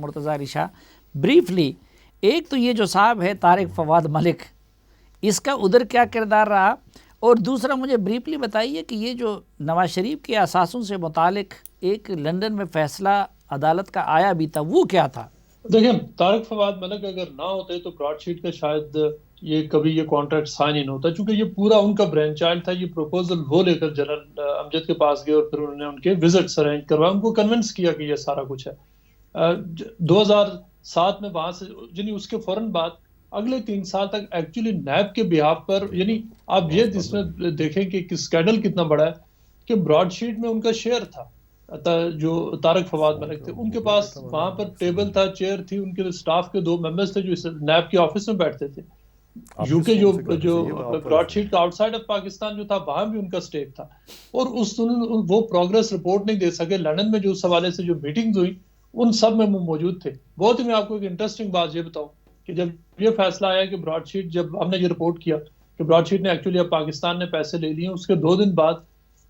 Murtaza Ali Shah briefly, ایک تو یہ جو صاحب ہے طارق فواد ملک، اس کا ادھر کیا کردار رہا، اور دوسرا مجھے بریفلی بتائیے کہ یہ جو نواز شریف کے اثاثوں سے متعلق ایک لندن میں فیصلہ عدالت کا آیا بھی تھا، وہ کیا تھا؟ دیکھیں، طارق فواد ملک اگر نہ ہوتے تو براڈ شیٹ کا شاید یہ کبھی یہ کانٹریکٹ سائن ہی نہ ہوتا، چونکہ یہ پورا ان کا برین چائلڈ تھا۔ یہ پروپوزل وہ لے کر جنرل امجد کے پاس گئے اور پھر انہوں نے ان کے وزٹس ارینج کروا، ان کو کنونس کیا کہ یہ سارا کچھ ہے۔ 2007 میں وہاں سے، یعنی اس کے فوراً بعد اگلے 3 سال تک ایکچولی نیب کے بیہاف پر، یعنی آپ یہ اس میں دیکھیں کہ اسکینڈل کتنا بڑا ہے کہ براڈ شیٹ میں ان کا شیئر تھا، جو طارق فواد ملک تھے ان کے پاس وہاں پر ٹیبل تھا، چیئر تھی، ان کے سٹاف کے 2 ممبرز تھے جو نیب کے آفس میں بیٹھتے تھے۔ یو کے جو براڈ شیٹ کا آؤٹ سائڈ آف پاکستان جو تھا وہاں بھی ان کا سٹیک تھا، اور وہ پروگرس رپورٹ نہیں دے سکے۔ لندن میں جو اس حوالے سے جو میٹنگز ہوئی ان سب میں وہ موجود تھے۔ بہت ہی میں آپ کو ایک انٹرسٹنگ بات یہ بتاؤں کہ جب یہ فیصلہ آیا کہ براڈ شیٹ، جب ہم نے یہ رپورٹ کیا کہ براڈ شیٹ نے ایکچولی اب پاکستان نے پیسے لے لیے، اس کے 2 دن بعد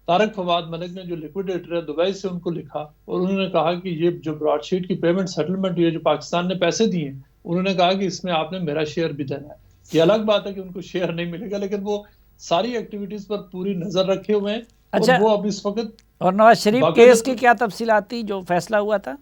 طارق فواد ملک نے جو لیکویڈیٹر ہے دبئی سے ان کو لکھا اور انہوں نے کہا کہ یہ جو براڈ شیٹ کی پیمنٹ سیٹلمنٹ ہوئی ہے، جو پاکستان نے پیسے دیے ہیں، انہوں نے کہا کہ اس میں آپ نے میرا شیئر بھی دینا ہے۔ یہ الگ بات ہے کہ ان کو شیئر نہیں ملے گا، لیکن وہ ساری ایکٹیویٹیز پر پوری نظر رکھے ہوئے ہیں۔ اچھا، اور وہ اب اس وقت اور نواز شریف کیس کی کیا تفصیلات تھی جو فیصلہ ہوا تھا؟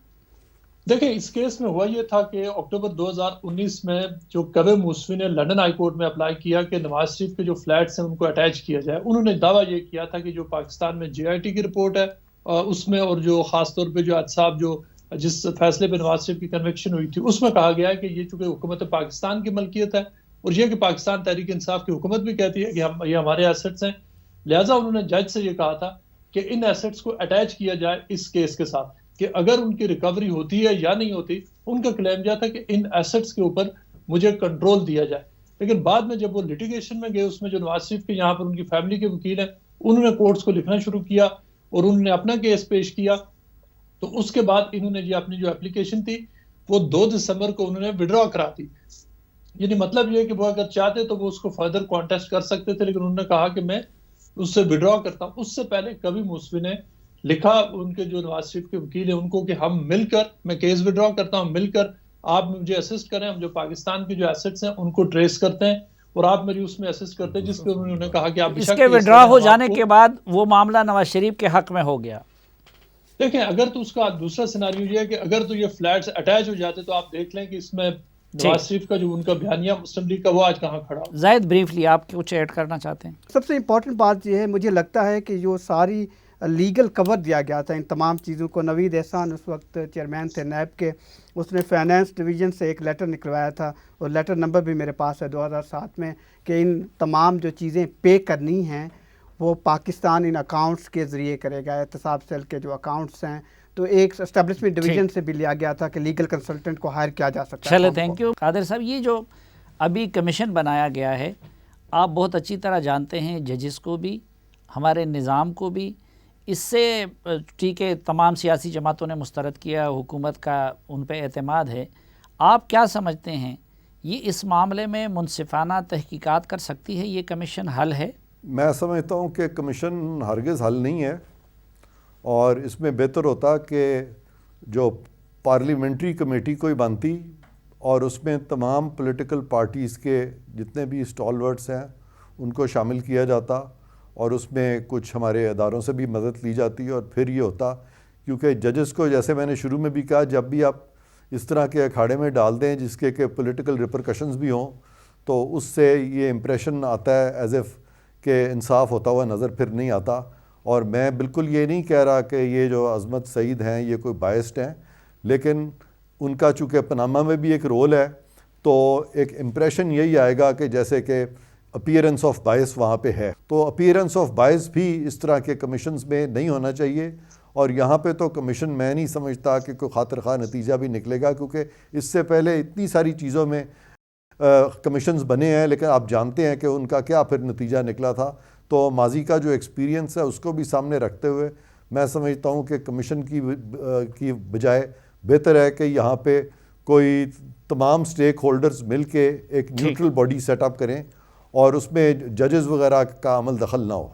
دیکھیں، اس کیس میں ہوا یہ تھا کہ اکتوبر 2019 میں جو کوے موسوی نے لندن ہائی کورٹ میں اپلائی کیا کہ نواز شریف کے جو فلیٹس ہیں ان کو اٹیچ کیا جائے، انہوں نے دعویٰ یہ کیا تھا کہ جو پاکستان میں جے آئی ٹی کی رپورٹ ہے اس میں، اور جو خاص طور پہ جو احتساب جو جس فیصلے پہ نواز شریف کی کنوکشن ہوئی تھی، اس میں کہا گیا ہے کہ یہ چونکہ حکومت پاکستان کی ملکیت ہے، اور یہ کہ پاکستان تحریک انصاف کی حکومت بھی کہتی ہے کہ یہ ہمارے ایسٹس ہیں، لہٰذا انہوں نے جج سے یہ کہا تھا کہ ان ایسٹس کو اٹیچ کیا جائے اس کیس کے ساتھ، کہ اگر ان کی ریکوری ہوتی ہے یا نہیں ہوتی۔ ان کا کلیم یہ تھا کہ ان ایسٹس کے اوپر مجھے کنٹرول دیا جائے۔ لیکن بعد میں جب وہ لیٹیگیشن میں گئے، اس میں جو نواز شریف کے یہاں پر ان کی فیملی کے وکیل ہیں، انہوں نے کورٹس کو لکھنا شروع کیا اور انہوں نے اپنا کیس پیش کیا، تو اس کے بعد انہوں نے یہ اپنی جو اپلیکیشن تھی وہ 2 دسمبر کو انہوں نے وڈرا کرا دی۔ یعنی مطلب یہ کہ وہ اگر چاہتے تو وہ اس کو فردر کانٹیسٹ کر سکتے تھے، لیکن انہوں نے کہا کہ میں اس سے وڈرا کرتا ہوں۔ اس سے پہلے کبھی موسوی نے لکھا ان کے جو نواز شریف کے وکیل ہیں ان کو کہ ہم مل کر، میں کیس وڈرا کرتا ہوں، مل کر آپ مجھے اسسٹ کریں، ہم جو پاکستان کے جو ایسٹس ہیں ان کو ٹریس کرتے ہیں اور آپ میری اس میں اسسٹ کرتے ہیں، جس کے انہوں نے کہا کہ آپ اس کے وڈرا ہو جانے کے بعد وہ معاملہ نواز شریف کے حق میں ہو گیا۔ دیکھیں، اگر تو اس کا دوسرا سیناریو یہ ہے کہ اگر تو یہ فلیٹس اٹیچ ہو جاتے تو آپ دیکھ لیں کہ اس میں نواز شریف کا جو ان کا بیانیہ مسلم لیگ کا وہ آج کہاں کھڑا ہو۔ زاہد بریفلی آپ کچھ ایڈ کرنا چاہتے ہیں؟ سب سے امپورٹنٹ بات یہ ہے، مجھے لگتا ہے کہ جو ساری لیگل کور دیا گیا تھا ان تمام چیزوں کو، نوید احسان اس وقت چیئرمین تھے نیب کے، اس نے فائنانس ڈویژن سے ایک لیٹر نکلوایا تھا، اور لیٹر نمبر بھی میرے پاس ہے 2007 میں، کہ ان تمام جو چیزیں پے کرنی ہیں وہ پاکستان ان اکاؤنٹس کے ذریعے کرے گا، احتساب سیل کے جو اکاؤنٹس ہیں۔ تو ایک اسٹیبلشمنٹ ڈویژن سے بھی لیا گیا تھا کہ لیگل کنسلٹنٹ کو ہائر کیا جا سکتا ہے۔ چلے، تھینک یو قادر صاحب۔ یہ جو ابھی کمیشن بنایا گیا ہے، آپ بہت اچھی طرح جانتے ہیں، ججز کو بھی، ہمارے نظام کو بھی، اس سے ٹھیک ہے تمام سیاسی جماعتوں نے مسترد کیا، حکومت کا ان پہ اعتماد ہے۔ آپ کیا سمجھتے ہیں، یہ اس معاملے میں منصفانہ تحقیقات کر سکتی ہے؟ یہ کمیشن حل ہے؟ میں سمجھتا ہوں کہ کمیشن ہرگز حل نہیں ہے، اور اس میں بہتر ہوتا کہ جو پارلیمنٹری کمیٹی کوئی بنتی اور اس میں تمام پولیٹیکل پارٹیز کے جتنے بھی اسٹالورٹس ہیں ان کو شامل کیا جاتا، اور اس میں کچھ ہمارے اداروں سے بھی مدد لی جاتی، اور پھر یہ ہوتا، کیونکہ ججز کو، جیسے میں نے شروع میں بھی کہا، جب بھی آپ اس طرح کے اکھاڑے میں ڈال دیں جس کے کہ پولیٹیکل ریپرکشنز بھی ہوں، تو اس سے یہ امپریشن آتا ہے ایز ایف کہ انصاف ہوتا ہوا نظر پھر نہیں آتا۔ اور میں بالکل یہ نہیں کہہ رہا کہ یہ جو عظمت سعید ہیں یہ کوئی بائسڈ ہیں، لیکن ان کا چونکہ پاناما میں بھی ایک رول ہے، تو ایک امپریشن یہی آئے گا کہ جیسے کہ اپیئرنس آف بائس وہاں پہ ہے، تو اپیئرنس آف بائس بھی اس طرح کے کمیشنز میں نہیں ہونا چاہیے۔ اور یہاں پہ تو کمیشن میں نہیں سمجھتا کہ کوئی خاطر خواہ نتیجہ بھی نکلے گا، کیونکہ اس سے پہلے اتنی ساری چیزوں میں کمیشنز بنے ہیں، لیکن آپ جانتے ہیں کہ ان کا کیا پھر نتیجہ نکلا تھا۔ تو ماضی کا جو ایکسپیرینس ہے اس کو بھی سامنے رکھتے ہوئے میں سمجھتا ہوں کہ کمیشن کی بجائے بہتر ہے کہ یہاں پہ کوئی تمام سٹیک ہولڈرز مل کے ایک نیوٹرل باڈی سیٹ اپ کریں، اور اس میں ججز وغیرہ کا عمل دخل نہ ہو۔